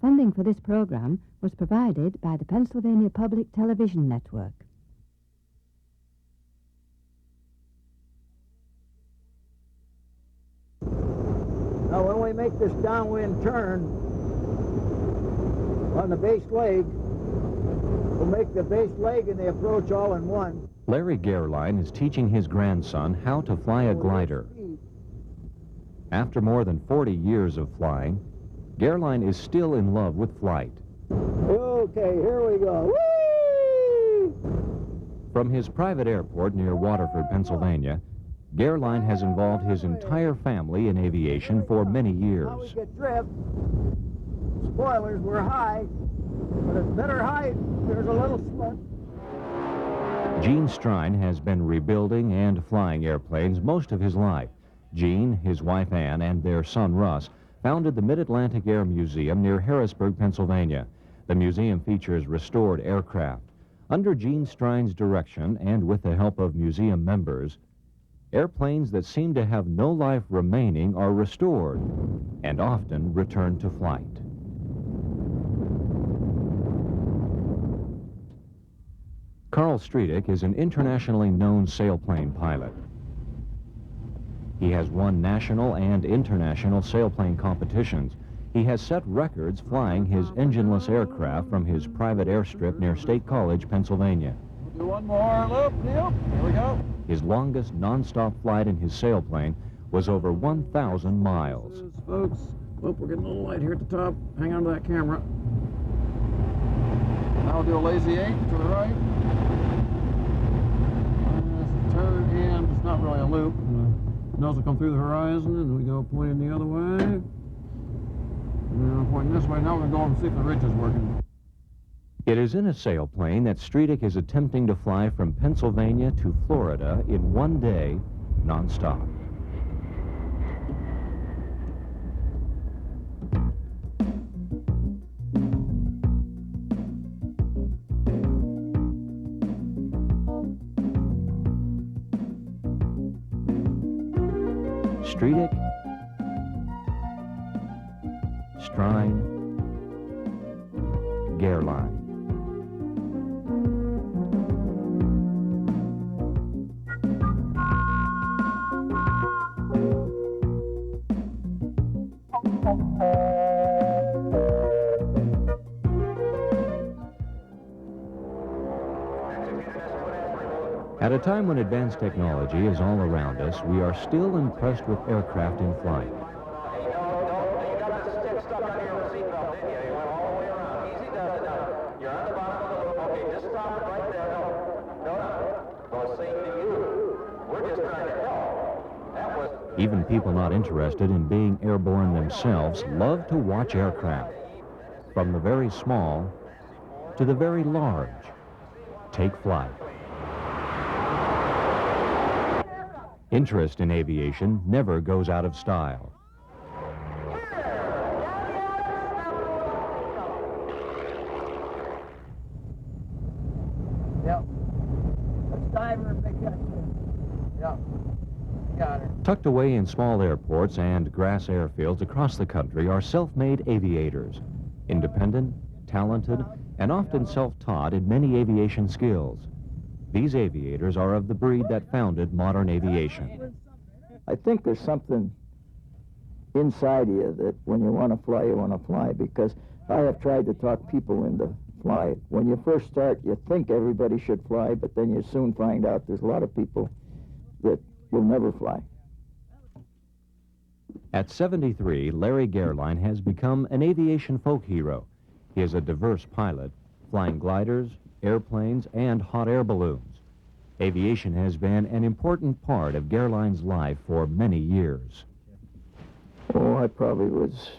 Funding for this program was provided by the Pennsylvania Public Television Network. Now, when we make this downwind turn on the base leg, we'll make the base leg and the approach all in one. Larry Gerline is teaching his grandson how to fly a glider. After more than 40 years of flying, Gerline is still in love with flight. Okay, here we go. Whee! From his private airport near Waterford, Pennsylvania, Gerline has involved his entire family in aviation for many years. Now we get drift. Spoilers were high, but at better height, there's a little slip. Gene Strine has been rebuilding and flying airplanes most of his life. Gene, his wife Ann, and their son Russ founded the Mid-Atlantic Air Museum near Harrisburg, Pennsylvania. The museum features restored aircraft. Under Gene Strine's direction and with the help of museum members, airplanes that seem to have no life remaining are restored and often returned to flight. Carl Streetek is an internationally known sailplane pilot. He has won national and international sailplane competitions. He has set records flying his engineless aircraft from his private airstrip near State College, Pennsylvania. We'll do one more loop, Neil. Here we go. His longest non-stop flight in his sailplane was over 1,000 miles. Folks, oh, we're getting a little light here at the top. Hang on to that camera. Now we'll do a lazy 8 to the right. Turn, and it's not really a loop. The nose will come through the horizon, and we go pointing the other way. And pointing this way. Now we're going to go over and see if the ridge is working. It is in a sailplane that Streetek is attempting to fly from Pennsylvania to Florida in one day, non-stop. Streetek, Strine, Gerline. At a time when advanced technology is all around us, we are still impressed with aircraft in flight. Even people not interested in being airborne themselves love to watch aircraft. From the very small to the very large, take flight. Interest in aviation never goes out of style. Yep. Let's diver and make that. Yep. Got it. Tucked away in small airports and grass airfields across the country are self-made aviators. Independent, talented, and often self-taught in many aviation skills. These aviators are of the breed that founded modern aviation. I think there's something inside you that when you want to fly, because I have tried to talk people into fly. When you first start, you think everybody should fly, but then you soon find out there's a lot of people that will never fly. At 73, Larry Gerline has become an aviation folk hero. He is a diverse pilot, flying gliders, airplanes, and hot air balloons. Aviation has been an important part of Gerline's life for many years. Oh, I probably was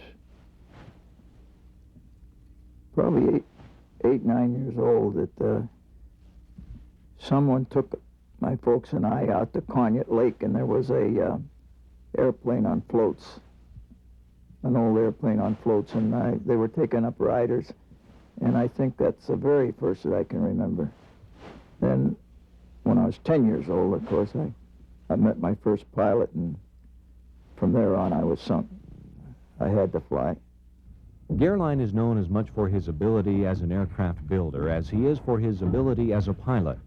eight, 9 years old that someone took my folks and I out to Conneaut Lake, and there was a airplane on floats, an old airplane on floats, and they were taking up riders. And I think that's the very first that I can remember. Then, when I was 10 years old, of course, I met my first pilot, and from there on, I was sunk. I had to fly. Gerline is known as much for his ability as an aircraft builder as he is for his ability as a pilot.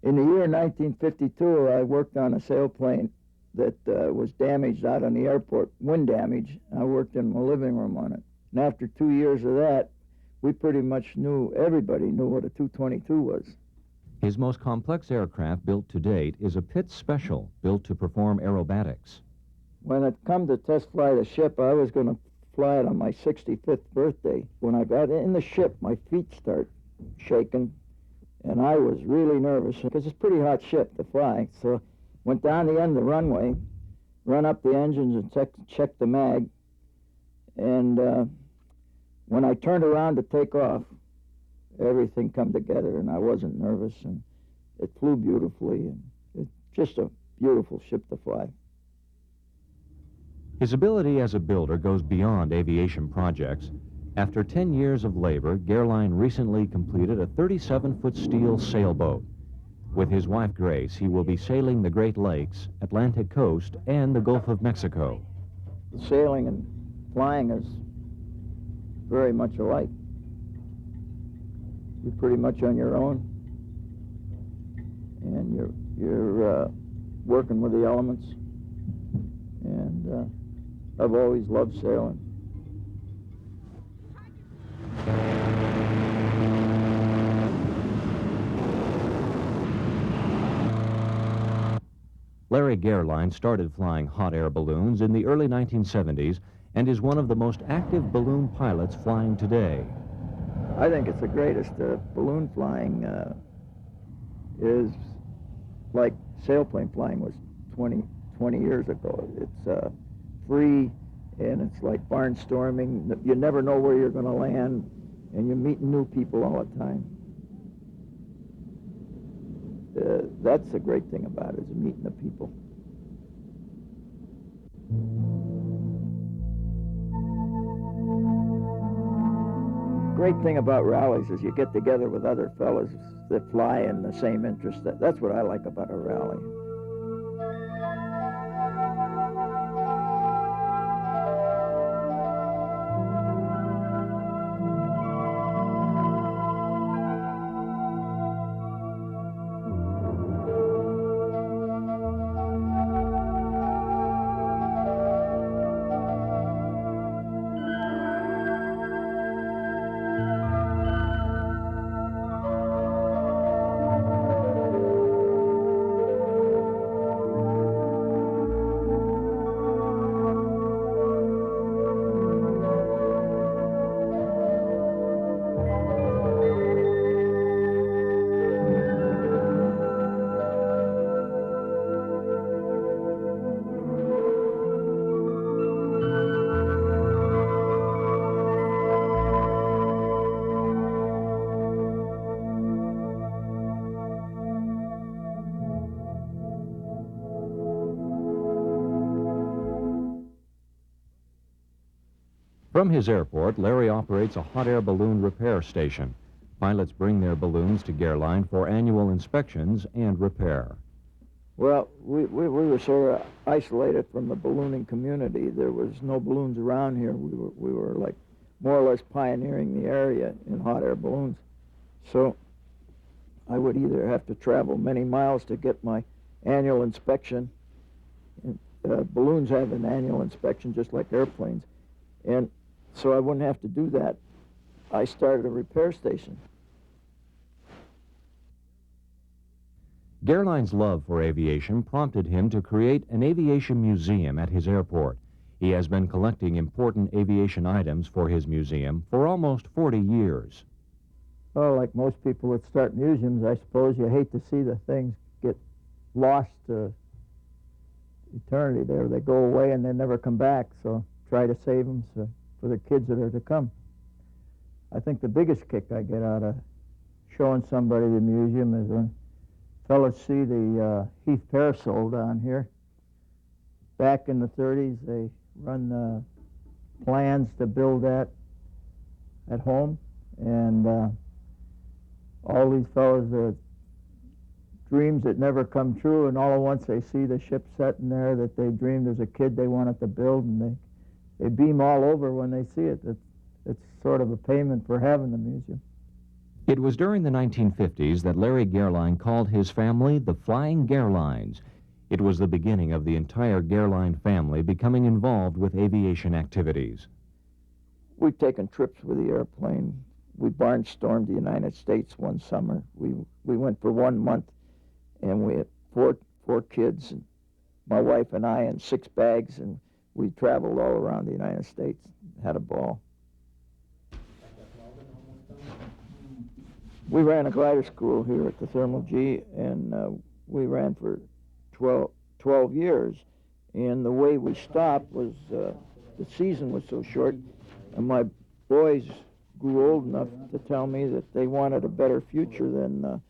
In the year 1952, I worked on a sailplane that was damaged out on the airport, wind damage. I worked in my living room on it. And after 2 years of that, we pretty much knew, everybody knew what a 222 was. His most complex aircraft built to date is a Pitts Special, built to perform aerobatics. When it come to test fly the ship, I was going to fly it on my 65th birthday. When I got in the ship, my feet start shaking, and I was really nervous because it's a pretty hot ship to fly. So went down the end of the runway, run up the engines and check the mag, and when I turned around to take off, everything come together, and I wasn't nervous, and it flew beautifully, and it's just a beautiful ship to fly. His ability as a builder goes beyond aviation projects. After 10 years of labor, Gerline recently completed a 37-foot steel sailboat. With his wife Grace, he will be sailing the Great Lakes, Atlantic coast, and the Gulf of Mexico. Sailing and flying is very much alike. You're pretty much on your own, and you're working with the elements, and I've always loved sailing. Larry Gerline started flying hot air balloons in the early 1970s and is one of the most active balloon pilots flying today. I think it's the greatest. Balloon flying is like sailplane flying was 20 years ago. It's free, and it's like barnstorming. You never know where you're going to land, and you're meeting new people all the time. That's the great thing about it, is meeting the people. Great thing about rallies is you get together with other fellas that fly in the same interest. That's what I like about a rally. From his airport, Larry operates a hot air balloon repair station. Pilots bring their balloons to Gerline for annual inspections and repair. Well, we were sort of isolated from the ballooning community. There was no balloons around here. We were like more or less pioneering the area in hot air balloons. So I would either have to travel many miles to get my annual inspection. Balloons have an annual inspection just like airplanes. And so I wouldn't have to do that. I started a repair station. Gerline's love for aviation prompted him to create an aviation museum at his airport. He has been collecting important aviation items for his museum for almost 40 years. Well, like most people that start museums, I suppose you hate to see the things get lost to eternity there. They go away and they never come back, so try to save them for the kids that are to come. I think the biggest kick I get out of showing somebody the museum is when fellas see the Heath parasol down here. Back in the 30s, they run plans to build that at home, and all these fellas dreams that never come true, and all at once they see the ship sitting there that they dreamed as a kid they wanted to build, and they beam all over when they see it. it's sort of a payment for having the museum. It was during the 1950s that Larry Gerline called his family the Flying Gerlines. It was the beginning of the entire Gerline family becoming involved with aviation activities. We've taken trips with the airplane. We barnstormed the United States one summer. We went for 1 month, and we had four kids, and my wife and I, and 6 bags, and we traveled all around the United States, had a ball. We ran a glider school here at the Thermal G, and we ran for 12 years. And the way we stopped was the season was so short, and my boys grew old enough to tell me that they wanted a better future than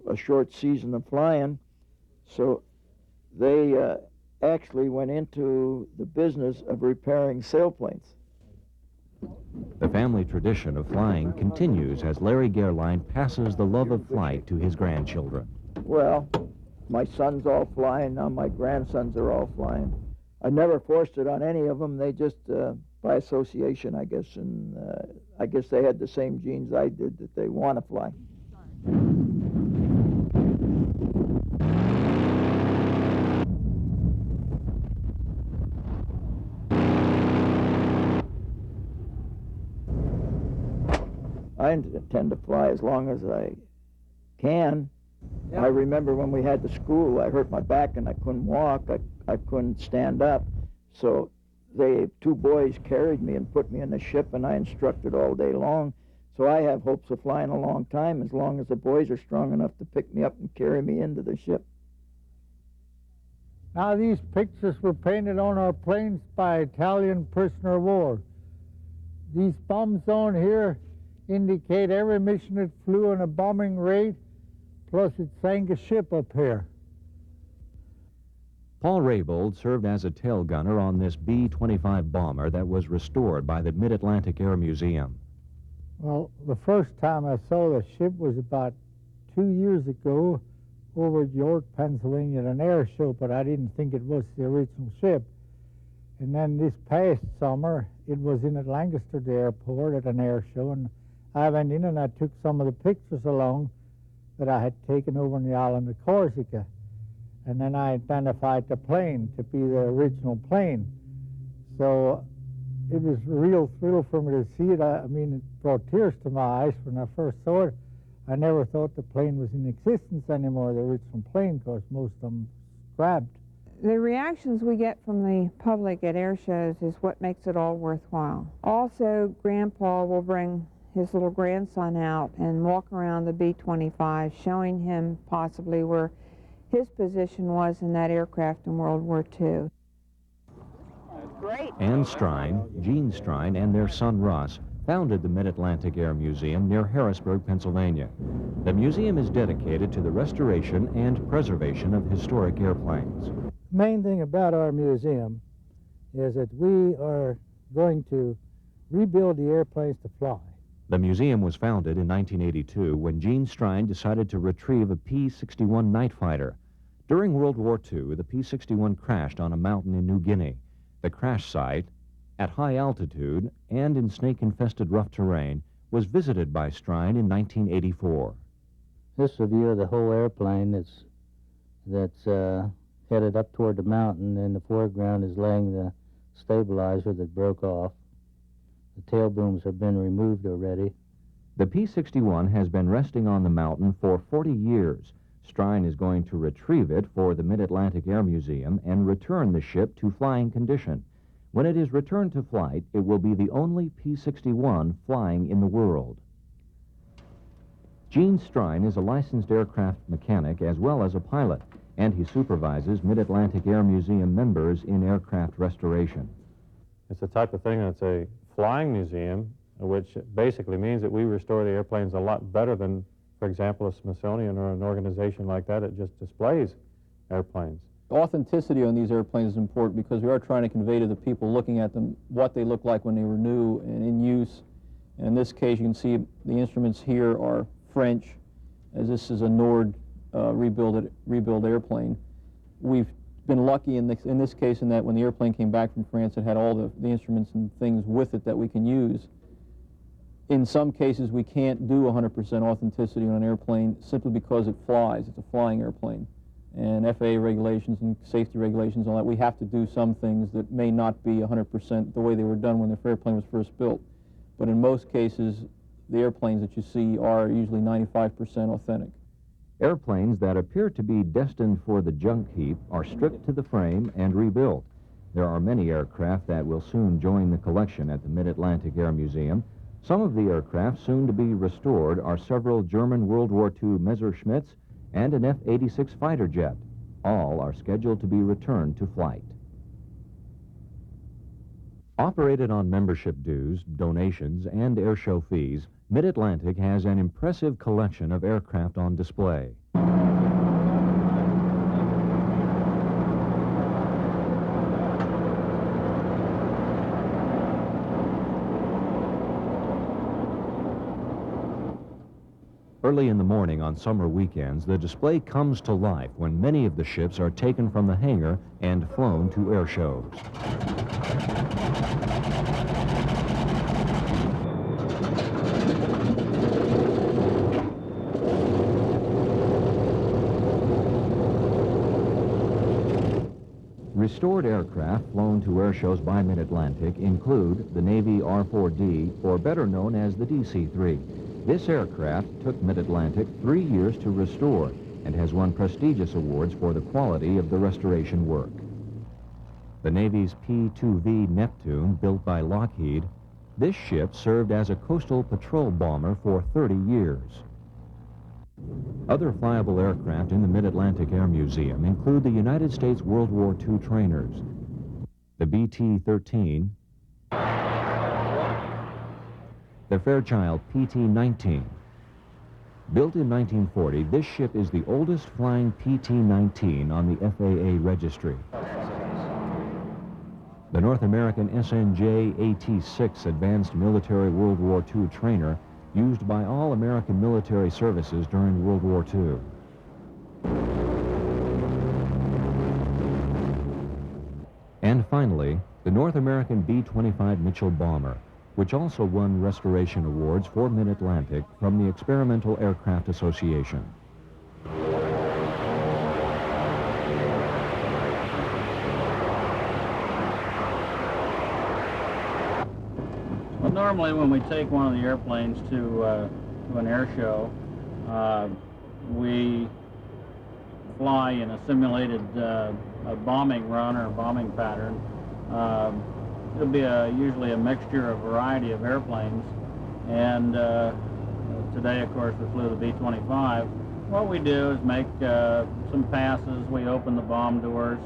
a short season of flying. So they actually went into the business of repairing sailplanes. The family tradition of flying continues as Larry Gerline passes the love of flight to his grandchildren. Well, my son's all flying, now my grandsons are all flying. I never forced it on any of them. They just, by association, I guess, and I guess they had the same genes I did, that they want to fly. I intend to fly as long as I can. Yeah. I remember when we had the school, I hurt my back and I couldn't walk. I couldn't stand up. So 2 boys carried me and put me in the ship, and I instructed all day long. So I have hopes of flying a long time, as long as the boys are strong enough to pick me up and carry me into the ship. Now, these pictures were painted on our planes by Italian prisoner of war. These bombs on here indicate every mission it flew on a bombing rate, plus it sank a ship up here. Paul Raybould served as a tail gunner on this B-25 bomber that was restored by the Mid-Atlantic Air Museum. Well, the first time I saw the ship was about 2 years ago over at York, Pennsylvania, at an air show, but I didn't think it was the original ship. And then this past summer, it was in at Lancaster Airport at an air show, and I went in and I took some of the pictures along that I had taken over on the island of Corsica. And then I identified the plane to be the original plane. So it was a real thrill for me to see it. I mean, it brought tears to my eyes when I first saw it. I never thought the plane was in existence anymore, the original plane, because most of them scrapped. The reactions we get from the public at air shows is what makes it all worthwhile. Also, Grandpa will bring his little grandson out and walk around the B-25, showing him possibly where his position was in that aircraft in World War II. Great. Ann Strine, Gene Strine, and their son Russ founded the Mid-Atlantic Air Museum near Harrisburg, Pennsylvania. The museum is dedicated to the restoration and preservation of historic airplanes. The main thing about our museum is that we are going to rebuild the airplanes to fly. The museum was founded in 1982 when Gene Strine decided to retrieve a P-61 night fighter. During World War II, the P-61 crashed on a mountain in New Guinea. The crash site, at high altitude and in snake-infested rough terrain, was visited by Strine in 1984. This is a view of the whole airplane that's headed up toward the mountain. In the foreground is laying the stabilizer that broke off. The tail booms have been removed already. The P-61 has been resting on the mountain for 40 years. Strine is going to retrieve it for the Mid-Atlantic Air Museum and return the ship to flying condition. When it is returned to flight, it will be the only P-61 flying in the world. Gene Strine is a licensed aircraft mechanic as well as a pilot, and he supervises Mid-Atlantic Air Museum members in aircraft restoration. It's the type of thing that's a flying museum, which basically means that we restore the airplanes a lot better than, for example, a Smithsonian or an organization like that. It just displays airplanes. Authenticity on these airplanes is important because we are trying to convey to the people looking at them what they look like when they were new and in use. And in this case, you can see the instruments here are French, as this is a Nord rebuild airplane. We've been lucky in this case in that when the airplane came back from France, it had all the instruments and things with it that we can use. In some cases, we can't do 100% authenticity on an airplane simply because it flies. It's a flying airplane. And FAA regulations and safety regulations and all that, we have to do some things that may not be 100% the way they were done when the airplane was first built. But in most cases, the airplanes that you see are usually 95% authentic. Airplanes that appear to be destined for the junk heap are stripped to the frame and rebuilt. There are many aircraft that will soon join the collection at the Mid-Atlantic Air Museum. Some of the aircraft soon to be restored are several German World War II Messerschmitts and an F-86 fighter jet. All are scheduled to be returned to flight. Operated on membership dues, donations, and airshow fees, Mid-Atlantic has an impressive collection of aircraft on display. Early in the morning on summer weekends, the display comes to life when many of the ships are taken from the hangar and flown to air shows. Restored aircraft flown to air shows by Mid-Atlantic include the Navy R-4D, or better known as the DC-3. This aircraft took Mid-Atlantic 3 years to restore and has won prestigious awards for the quality of the restoration work. The Navy's P-2V Neptune, built by Lockheed, this ship served as a coastal patrol bomber for 30 years. Other flyable aircraft in the Mid-Atlantic Air Museum include the United States World War II trainers, the BT-13, the Fairchild PT-19. Built in 1940, this ship is the oldest flying PT-19 on the FAA registry. The North American SNJ-AT-6 Advanced Military World War II trainer, used by all American military services during World War II. And finally, the North American B-25 Mitchell bomber, which also won restoration awards for Mid-Atlantic from the Experimental Aircraft Association. Well, normally when we take one of the airplanes to an air show, we fly in a simulated a bombing run or a bombing pattern. It'll be usually a mixture, a variety of airplanes, and today, of course, we flew the B-25. What we do is make some passes. We open the bomb doors,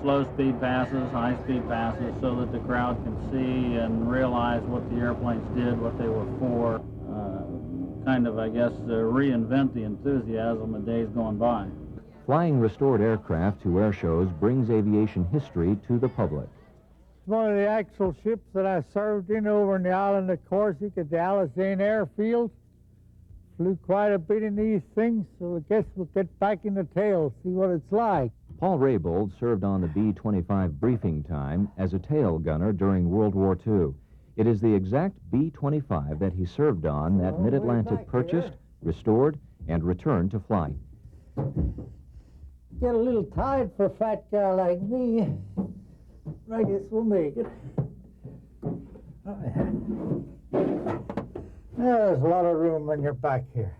slow-speed passes, high-speed passes, so that the crowd can see and realize what the airplanes did, what they were for. Kind of, I guess, reinvent the enthusiasm of days gone by. Flying restored aircraft to air shows brings aviation history to the public. One of the actual ships that I served in over in the island of Corsica, the Alizane Airfield. Flew quite a bit in these things, so I guess we'll get back in the tail, see what it's like. Paul Raybould served on the B-25 briefing time as a tail gunner during World War II. It is the exact B-25 that he served on that Mid-Atlantic purchased, restored, and returned to flight. Get a little tight for a fat guy like me. I guess we'll make it. There's a lot of room in your back here.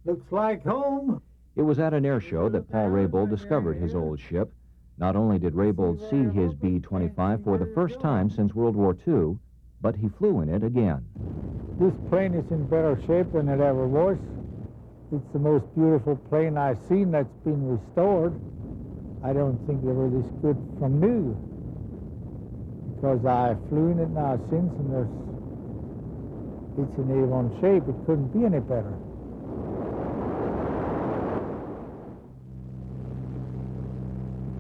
Looks like home. It was at an air show that Paul Raybould discovered his old ship. Not only did Raybould see his B-25 for the first time since World War II, but he flew in it again. This plane is in better shape than it ever was. It's the most beautiful plane I've seen that's been restored. I don't think they were this good from new, because I flew in it now since, and it's in A1 shape. It couldn't be any better.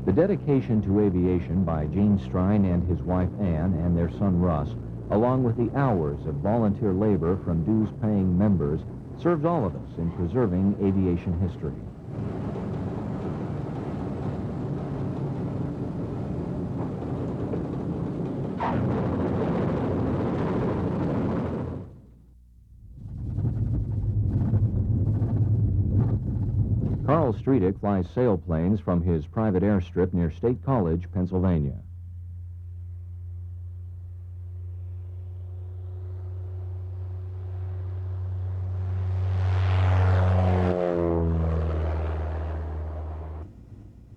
The dedication to aviation by Gene Strine and his wife Ann and their son Russ, along with the hours of volunteer labor from dues-paying members, served all of us in preserving aviation history. Carl Streetic flies sailplanes from his private airstrip near State College, Pennsylvania.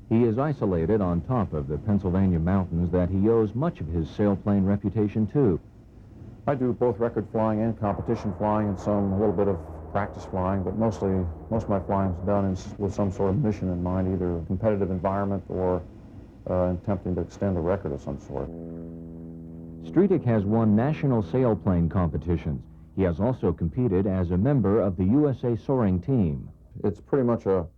He is isolated on top of the Pennsylvania mountains that he owes much of his sailplane reputation to. I do both record flying and competition flying and a little bit of practice flying, but most of my flying is done with some sort of mission in mind, either a competitive environment or attempting to extend a record of some sort. Streetic has won national sailplane competitions. He has also competed as a member of the USA soaring team. It's pretty much your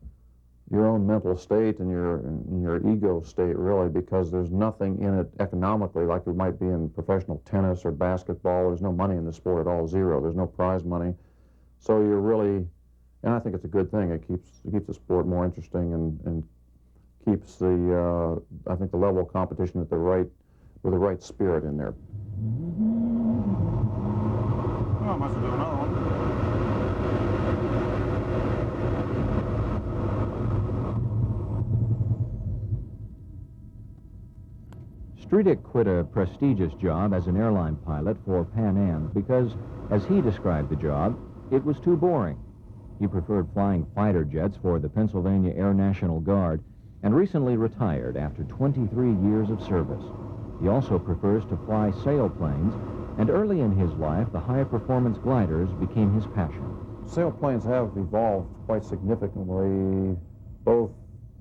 own mental state and your ego state, really, because there's nothing in it economically like there might be in professional tennis or basketball. There's no money in the sport at all, zero. There's no prize money. So you're really, and I think it's a good thing. It keeps the sport more interesting and keeps the, I think, the level of competition with the right spirit in there. Oh, I must have done another one. Streetic quit a prestigious job as an airline pilot for Pan Am because, as he described the job, it was too boring. He preferred flying fighter jets for the Pennsylvania Air National Guard and recently retired after 23 years of service. He also prefers to fly sailplanes, and early in his life, the high-performance gliders became his passion. Sailplanes have evolved quite significantly, both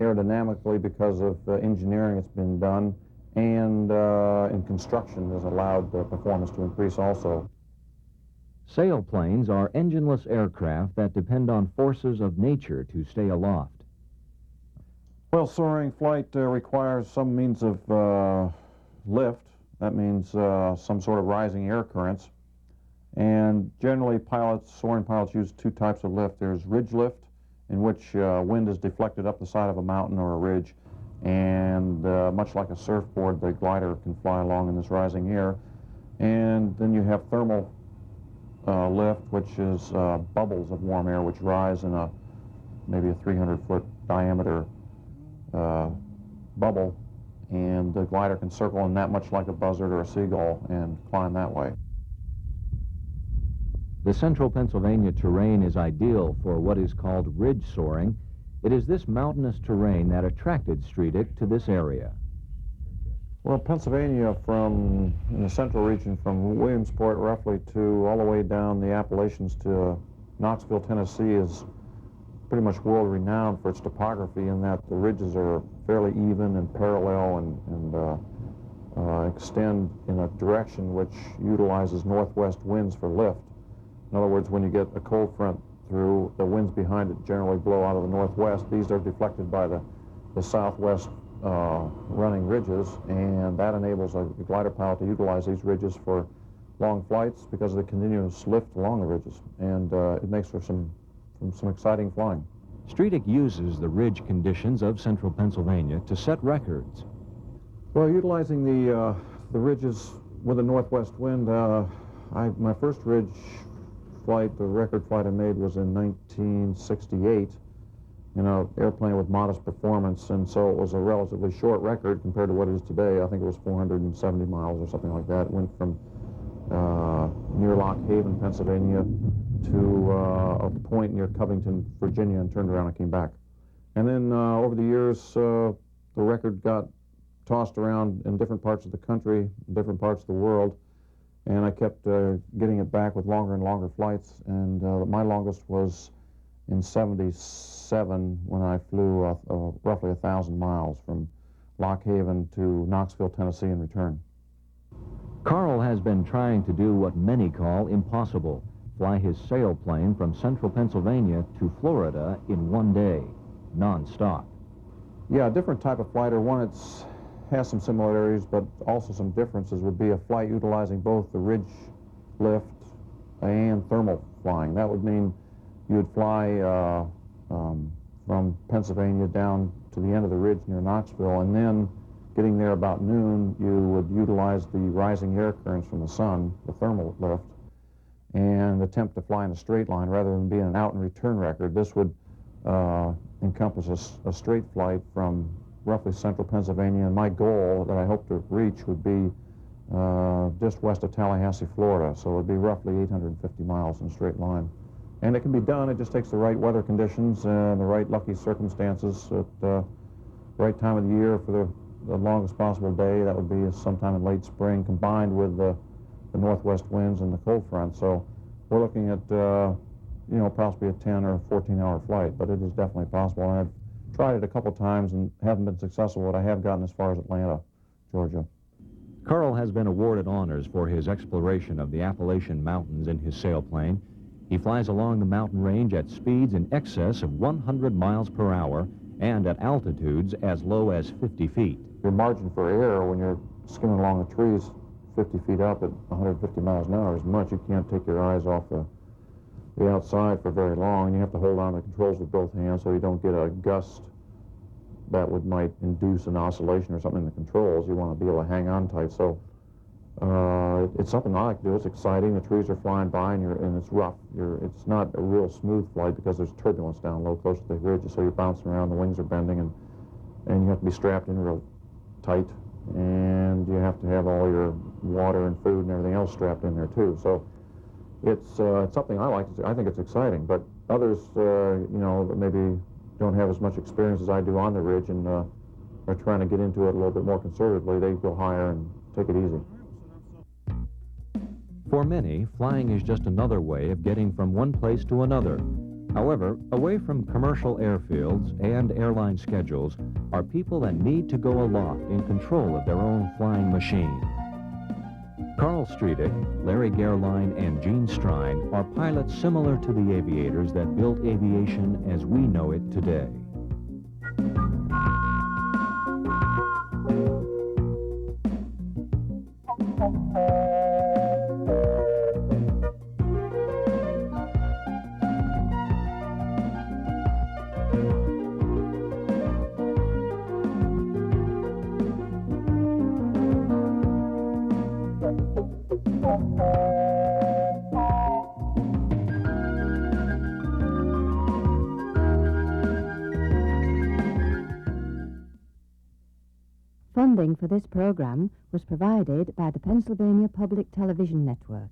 aerodynamically because of engineering that's been done, and in construction has allowed performance to increase also. Sailplanes are engineless aircraft that depend on forces of nature to stay aloft. Well, soaring flight requires some means of lift. That means some sort of rising air currents. And generally soaring pilots use two types of lift. There's ridge lift, in which wind is deflected up the side of a mountain or a ridge, and much like a surfboard, the glider can fly along in this rising air. And then you have thermal lift, which is bubbles of warm air which rise in maybe a 300-foot diameter bubble, and the glider can circle in that much like a buzzard or a seagull and climb that way. The central Pennsylvania terrain is ideal for what is called ridge soaring. It is this mountainous terrain that attracted Streetic to this area. Well, Pennsylvania, in the central region, from Williamsport roughly to all the way down the Appalachians to Knoxville, Tennessee, is pretty much world-renowned for its topography in that the ridges are fairly even and parallel and extend in a direction which utilizes northwest winds for lift. In other words, when you get a cold front through, the winds behind it generally blow out of the northwest. These are deflected by the southwest running ridges, and that enables a glider pilot to utilize these ridges for long flights because of the continuous lift along the ridges, and it makes for some exciting flying. Streetic uses the ridge conditions of central Pennsylvania to set records. Well, utilizing the ridges with a northwest wind, my first ridge flight, the record flight I made, was in 1968 in an airplane with modest performance, and so it was a relatively short record compared to what it is today. I think it was 470 miles or something like that. It went from near Lock Haven, Pennsylvania, to a point near Covington, Virginia, and turned around and came back. And then over the years, the record got tossed around in different parts of the country, different parts of the world, and I kept getting it back with longer and longer flights, and my longest was in '77 when I flew roughly 1,000 miles from Lock Haven to Knoxville, Tennessee, and return. Carl has been trying to do what many call impossible, fly his sailplane from central Pennsylvania to Florida in one day, non-stop. Yeah, a different type of flighter. One has some similarities, but also some differences, would be a flight utilizing both the ridge lift and thermal flying. That would mean you would fly from Pennsylvania down to the end of the ridge near Knoxville, and then getting there about noon, you would utilize the rising air currents from the sun, the thermal lift, and attempt to fly in a straight line rather than being an out and return record. This would encompass a straight flight from roughly central Pennsylvania, and my goal that I hope to reach would be just west of Tallahassee, Florida, so it would be roughly 850 miles in a straight line. And it can be done, it just takes the right weather conditions and the right lucky circumstances at the right time of the year for the longest possible day. That would be sometime in late spring, combined with the northwest winds and the cold front. So we're looking at, you know, possibly a 10 or 14-hour flight, but it is definitely possible. And I've tried it a couple times and haven't been successful, but I have gotten as far as Atlanta, Georgia. Carl has been awarded honors for his exploration of the Appalachian Mountains in his sailplane. He flies along the mountain range at speeds in excess of 100 miles per hour and at altitudes as low as 50 feet. Your margin for error when you're skimming along the trees 50 feet up at 150 miles an hour is much. You can't take your eyes off the outside for very long. You have to hold on to the controls with both hands so you don't get a gust that might induce an oscillation or something in the controls. You want to be able to hang on tight. So it's something I like to do. It's exciting. The trees are flying by and it's rough. It's not a real smooth flight because there's turbulence down low close to the ridges, so you're bouncing around, the wings are bending, and you have to be strapped in real tight, and you have to have all your water and food and everything else strapped in there too. So it's something I like to do. I think it's exciting, but others, you know, maybe don't have as much experience as I do on the ridge and are trying to get into it a little bit more conservatively. They go higher and take it easy. For many, flying is just another way of getting from one place to another. However, away from commercial airfields and airline schedules are people that need to go aloft in control of their own flying machine. Carl Streedick, Larry Gerline, and Gene Strine are pilots similar to the aviators that built aviation as we know it today. Funding for this program was provided by the Pennsylvania Public Television Network.